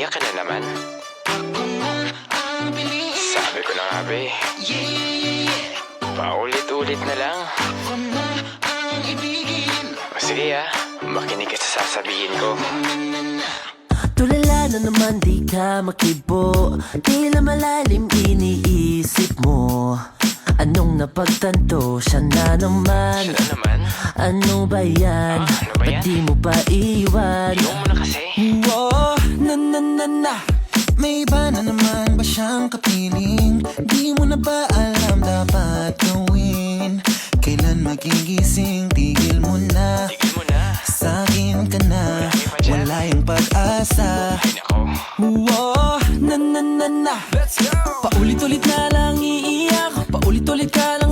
Umiiyak ka na naman. Sabi ko na nga be, paulit-ulit na lang. O sige makinig ka sa sasabihin ko. Tulala na naman, di ka makibo. Tila malalim iniisip mo. Anong napagtanto, siya na naman. Siya na naman? Ano ba yan? Ano ba yan? Ba't di mo pa iwan? Iwan mo na kasi. Oh, na may iba na naman ba siyang kapiling? Di mo na ba alam dapat gawin? Kailan magigising? Tigil mo na. Tigil mo na. Sa'kin ka na. Wala yung pag-asa. Ay nako. Oh, na. Let's go! Paulit-ulit na lang iiyak, paulit-ulit ka lang